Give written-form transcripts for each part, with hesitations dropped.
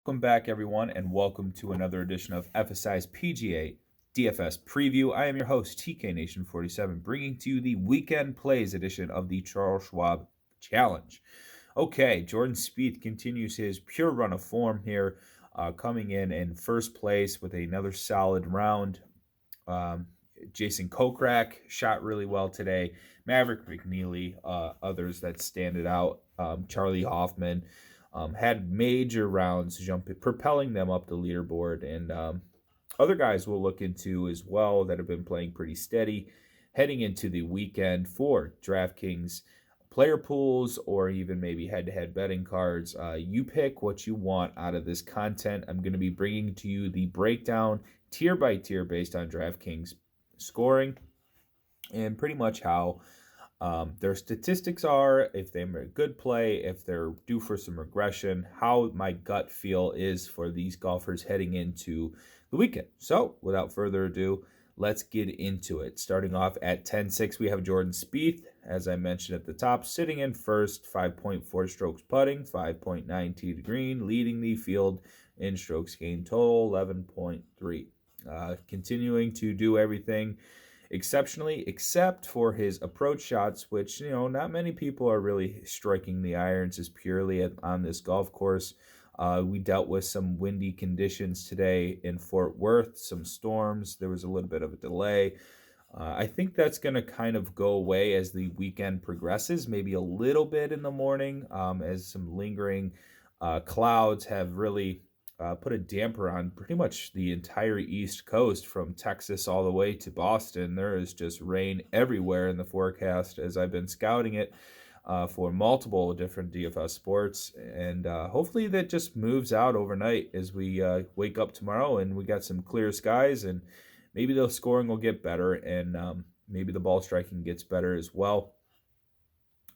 Welcome back, everyone, and welcome to another edition of FSI's PGA DFS preview. I am your host, TK Nation 47, bringing to you the weekend plays edition of the Charles Schwab Challenge. Okay, Jordan Spieth continues his pure run of form here, coming in first place with another solid round. Um, Jason Kokrak shot really well today. Maverick McNeely, others that stand it out. Charlie Hoffman had major rounds propelling them up the leaderboard. And other guys we'll look into as well that have been playing pretty steady heading into the weekend for DraftKings player pools or even maybe head-to-head betting cards. You pick what you want out of this content. I'm going to be bringing to you the breakdown tier by tier based on DraftKings scoring and pretty much how their statistics are, if they're a good play, if they're due for some regression, how my gut feel is for these golfers heading into the weekend. So without further ado, let's get into it. Starting off at 10-6, we have Jordan Spieth, as I mentioned at the top, sitting in first, 5.4 strokes putting, 5.9 tee to green, leading the field in strokes gained total, 11.3. Continuing to do everything exceptionally, except for his approach shots, which, not many people are really striking the irons as purely on this golf course. We dealt with some windy conditions today in Fort Worth, some storms. There was a little bit of a delay. I think that's going to kind of go away as the weekend progresses, maybe a little bit in the morning, as some lingering clouds have really put a damper on pretty much the entire East Coast from Texas all the way to Boston. There is just rain everywhere in the forecast as I've been scouting it for multiple different DFS sports. And hopefully that just moves out overnight as we wake up tomorrow and we got some clear skies and maybe the scoring will get better and maybe the ball striking gets better as well.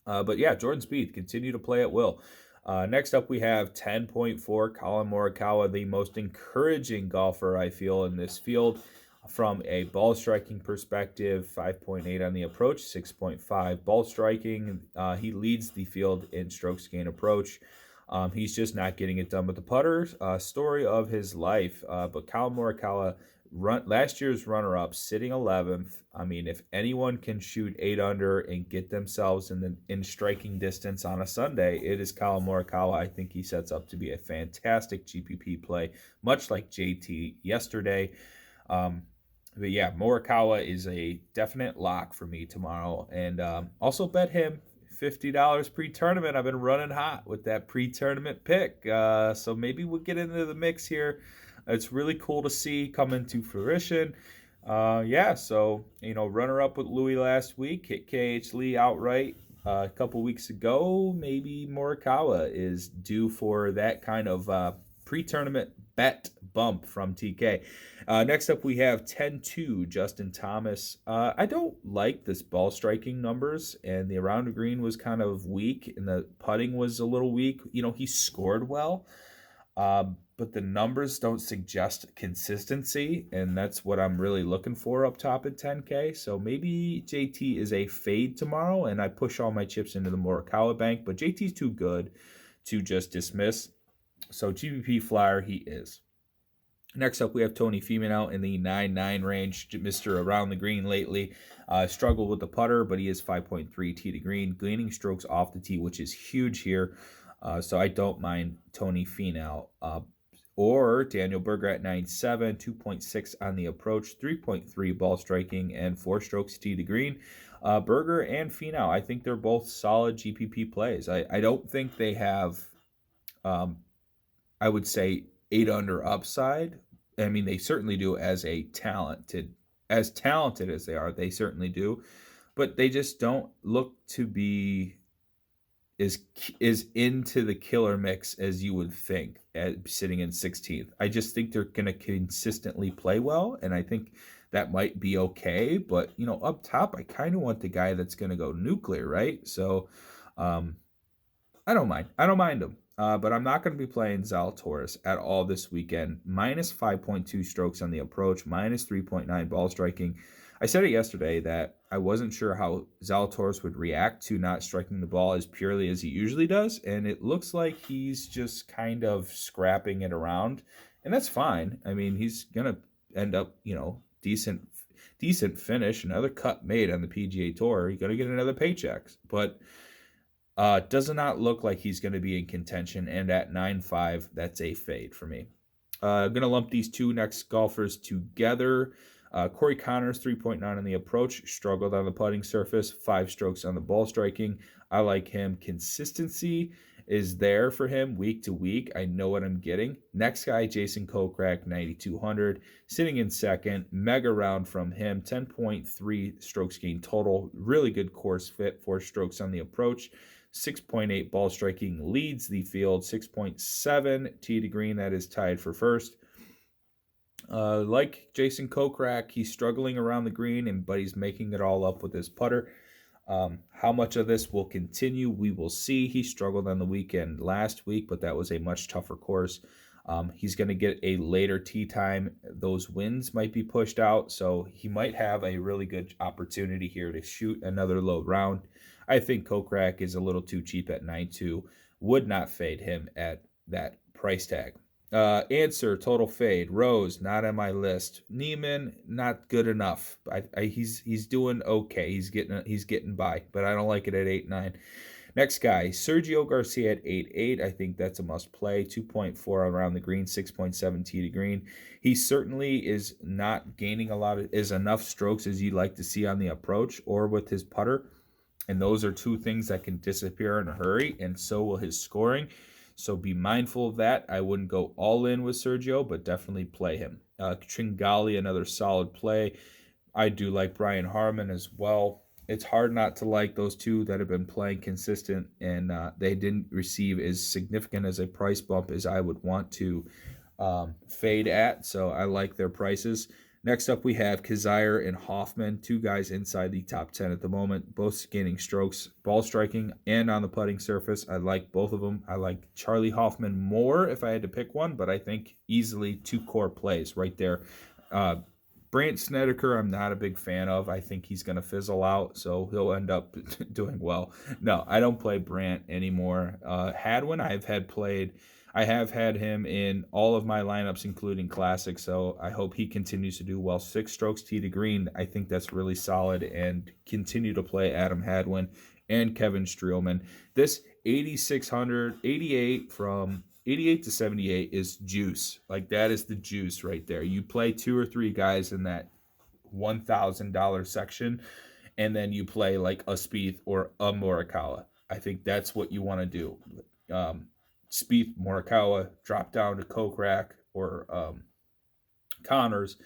But yeah, Jordan Spieth continue to play at will. Next up, we have 10.4, Collin Morikawa, the most encouraging golfer, I feel, in this field from a ball striking perspective. 5.8 on the approach, 6.5 ball striking. He leads the field in strokes gained approach. He's just not getting it done with the putter. Story of his life. But Collin Morikawa, last year's runner-up, sitting 11th. I mean, if anyone can shoot 8 under and get themselves in striking distance on a Sunday, it is Collin Morikawa. I think he sets up to be a fantastic GPP play, much like JT yesterday. But yeah, Morikawa is a definite lock for me tomorrow, and also bet him $50 pre-tournament. I've been running hot with that pre-tournament pick, so maybe we'll get into the mix here. It's really cool to see come into fruition. So, runner-up with Louis last week, hit KH Lee outright a couple weeks ago. Maybe Morikawa is due for that kind of pre-tournament bet bump from TK. Next up, we have 10-2, Justin Thomas. I don't like this ball striking numbers, and the around the green was kind of weak, and the putting was a little weak. He scored well. But the numbers don't suggest consistency, and that's what I'm really looking for up top at 10K. So maybe JT is a fade tomorrow, and I push all my chips into the Morikawa bank, but JT's too good to just dismiss. So GPP flyer, he is. Next up, we have Tony Finau in the 9-9 range, Mr. Around the Green lately. Struggled with the putter, but he is 5.3 tee to green, gaining strokes off the tee, which is huge here. So I don't mind Tony Finau. Or Daniel Berger at 9.7, 2.6 on the approach, 3.3 ball striking, and 4 strokes tee to green. Berger and Finau, I think they're both solid GPP plays. I don't think they have, I would say, 8 under upside. I mean, they certainly do as talented as they are. They certainly do. But they just don't look to be is into the killer mix as you would think sitting in 16th. I just think they're going to consistently play well, and I think that might be okay. But, up top, I kind of want the guy that's going to go nuclear, right? So I don't mind him. But I'm not going to be playing Zalatoris at all this weekend. Minus 5.2 strokes on the approach, minus 3.9 ball striking. I said it yesterday that I wasn't sure how Zalatoris would react to not striking the ball as purely as he usually does, and it looks like he's just kind of scrapping it around, and that's fine. I mean, he's gonna end up, decent finish, another cut made on the PGA Tour. He's gonna get another paycheck, but does not look like he's going to be in contention, and at 9.5, that's a fade for me. I'm going to lump these two next golfers together. Corey Connors, 3.9 on the approach, struggled on the putting surface, 5 strokes on the ball striking. I like him. Consistency is there for him week to week. I know what I'm getting. Next guy, Jason Kokrak, 9,200, sitting in second. Mega round from him, 10.3 strokes gained total. Really good course fit, 4 strokes on the approach. 6.8 ball striking leads the field, 6.7 tee to green. That is tied for first. Like Jason Kokrak, he's struggling around the green, but he's making it all up with his putter. How much of this will continue, we will see. He struggled on the weekend last week, but that was a much tougher course. He's going to get a later tee time. Those winds might be pushed out, so he might have a really good opportunity here to shoot another low round. I think Kokrak is a little too cheap at 9.2. Would not fade him at that price tag. Answer, total fade. Rose, not on my list. Neiman, not good enough. He's doing okay. He's getting by, but I don't like it at 8.9. Next guy, Sergio Garcia at 8.8. I think that's a must play. 2.4 around the green, 6.7 tee to green. He certainly is not gaining enough strokes as you'd like to see on the approach or with his putter. And those are two things that can disappear in a hurry, and so will his scoring. So be mindful of that. I wouldn't go all in with Sergio, but definitely play him. Tringali, another solid play. I do like Brian Harman as well. It's hard not to like those two that have been playing consistent, and they didn't receive as significant as a price bump as I would want to fade at. So I like their prices. Next up, we have Kazire and Hoffman, 2 guys inside the top 10 at the moment, both gaining strokes, ball striking, and on the putting surface. I like both of them. I like Charlie Hoffman more if I had to pick one, but I think easily 2 core plays right there. Brant Snedeker, I'm not a big fan of. I think he's going to fizzle out, so he'll end up doing well. No, I don't play Brant anymore. Hadwin, I have had him in all of my lineups, including Classic, so I hope he continues to do well. 6 strokes tee to green, I think that's really solid, and continue to play Adam Hadwin and Kevin Streelman. This 8,600, 88 from 88 to 78 is juice. Like, that is the juice right there. You play 2 or 3 guys in that $1,000 section, and then you play like a Spieth or a Morikawa. I think that's what you want to do. Spieth, Morikawa, drop down to Kokrak or Connors,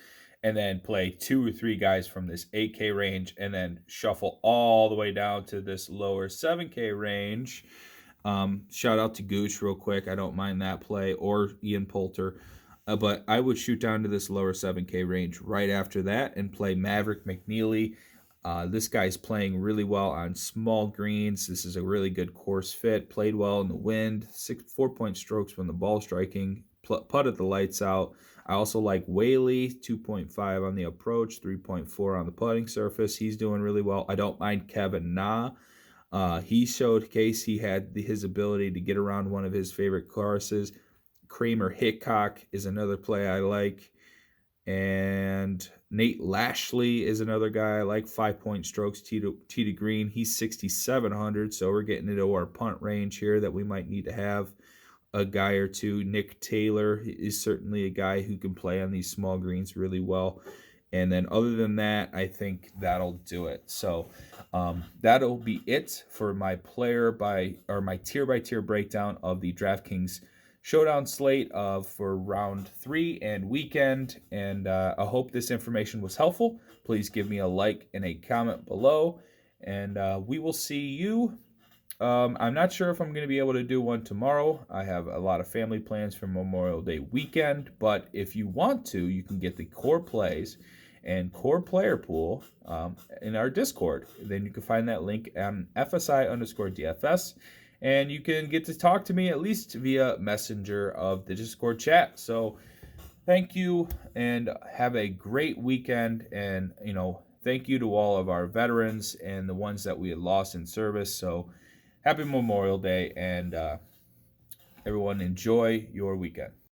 and then play 2 or 3 guys from this 8K range, and then shuffle all the way down to this lower 7K range. Shout out to Gooch real quick. I don't mind that play, or Ian Poulter. But I would shoot down to this lower 7K range right after that and play Maverick McNeely. This guy's playing really well on small greens. This is a really good course fit. Played well in the wind. 4-point strokes from the ball striking. Putted the lights out. I also like Whaley, 2.5 on the approach, 3.4 on the putting surface. He's doing really well. I don't mind Kevin Na. He showcased he had his ability to get around one of his favorite courses. Kramer Hickok is another play I like. And Nate Lashley is another guy I like. 5-point strokes tee to green. He's 6,700, so we're getting into our punt range here that we might need to have a guy or two. Nick Taylor is certainly a guy who can play on these small greens really well. And then other than that, I think that'll do it. So that'll be it for my my tier by tier breakdown of the DraftKings Showdown slate for round 3 and weekend. And I hope this information was helpful. Please give me a like and a comment below. And we will see you. I'm not sure if I'm going to be able to do one tomorrow. I have a lot of family plans for Memorial Day weekend. But if you want to, you can get the core plays and core player pool in our Discord. Then you can find that link on FSI_DFS. And you can get to talk to me at least via Messenger of the Discord chat. So thank you, and have a great weekend. And, thank you to all of our veterans and the ones that we had lost in service. So happy Memorial Day, and everyone enjoy your weekend.